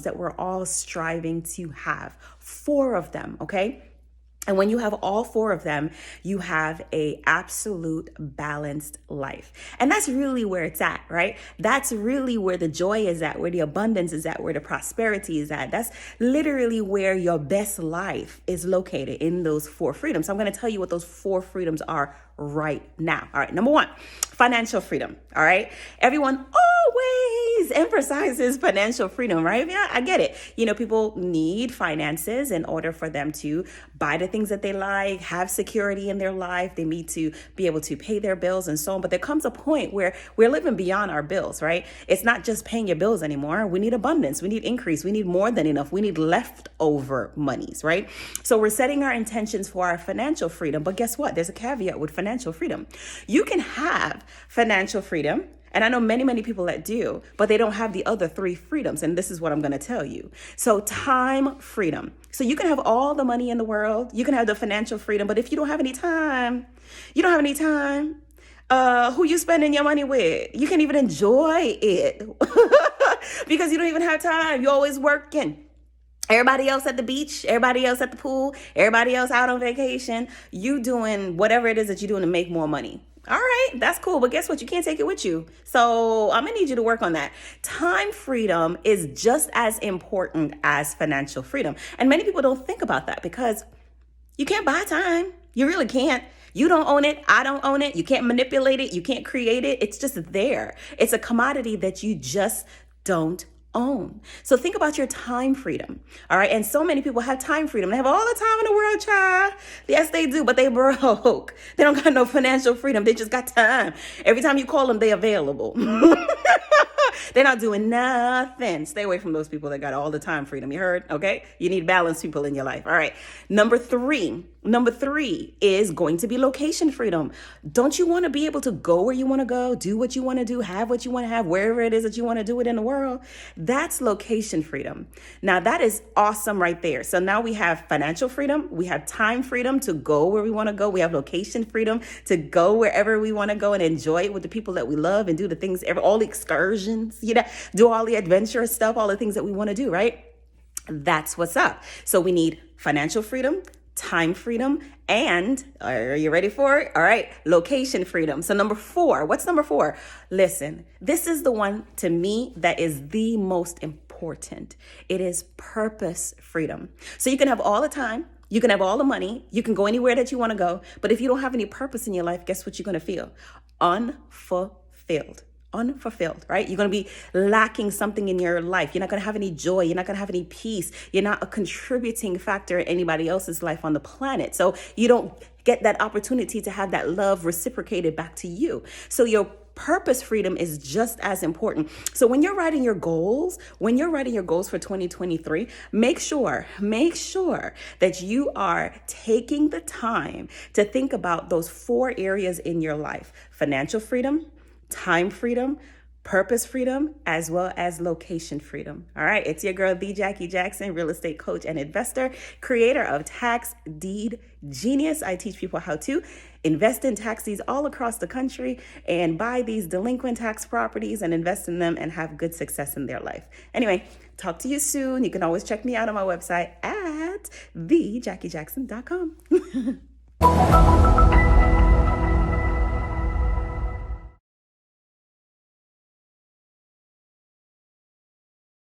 that we're all striving to have. 4 of them, okay? And when you have all 4 of them, you have a absolute balanced life. And that's really where it's at, right? That's really where the joy is at, where the abundance is at, where the prosperity is at. That's literally where your best life is located, in those 4 freedoms. So I'm going to tell you what those 4 freedoms are right now. All right. Number 1, financial freedom. All right. Everyone always emphasizes financial freedom, right? Yeah, I get it. People need finances in order for them to buy the things that they like, have security in their life. They need to be able to pay their bills and so on. But there comes a point where we're living beyond our bills, right? It's not just paying your bills anymore. We need abundance. We need increase. We need more than enough. We need leftover monies, right? So we're setting our intentions for our financial freedom. But guess what? There's a caveat with financial freedom. You can have financial freedom, and I know many, many people that do, but they don't have the other 3 freedoms. And this is what I'm going to tell you. So time freedom. So you can have all the money in the world. You can have the financial freedom. But if you don't have any time, who you spending your money with? You can't even enjoy it because you don't even have time. You're always working. Everybody else at the beach, everybody else at the pool, everybody else out on vacation, you doing whatever it is that you're doing to make more money. All right, that's cool. But guess what? You can't take it with you. So I'm going to need you to work on that. Time freedom is just as important as financial freedom. And many people don't think about that because you can't buy time. You really can't. You don't own it. I don't own it. You can't manipulate it. You can't create it. It's just there. It's a commodity that you just don't own. So think about your time freedom. All right. And so many people have time freedom. They have all the time in the world, child. Yes, they do, but they broke. They don't got no financial freedom. They just got time. Every time you call them, they available. They're not doing nothing. Stay away from those people that got all the time freedom. You heard? Okay. You need balanced people in your life. All right. Number three is going to be location freedom. Don't you want to be able to go where you want to go, do what you want to do, have what you want to have, wherever it is that you want to do it in the world? That's location freedom. Now that is awesome right there. So now we have financial freedom. We have time freedom to go where we want to go. We have location freedom to go wherever we want to go and enjoy it with the people that we love and do the things, all the excursions, do all the adventurous stuff, all the things that we want to do, right? That's what's up. So we need financial freedom, time freedom, and are you ready for it? All right, location freedom. So number 4, what's number 4? Listen, this is the one to me that is the most important. It is purpose freedom. So you can have all the time, you can have all the money, you can go anywhere that you want to go, but if you don't have any purpose in your life, guess what you're going to feel? Unfulfilled, right? You're going to be lacking something in your life. You're not going to have any joy. You're not going to have any peace. You're not a contributing factor in anybody else's life on the planet. So you don't get that opportunity to have that love reciprocated back to you. So your purpose freedom is just as important. So when you're writing your goals for 2023, make sure that you are taking the time to think about those 4 areas in your life: financial freedom, time freedom, purpose freedom, as well as location freedom. All right, it's your girl, the Jackie Jackson, real estate coach and investor, creator of Tax Deed Genius. I teach people how to invest in tax deeds all across the country and buy these delinquent tax properties and invest in them and have good success in their life. Anyway, talk to you soon. You can always check me out on my website at thejackyjackson.com.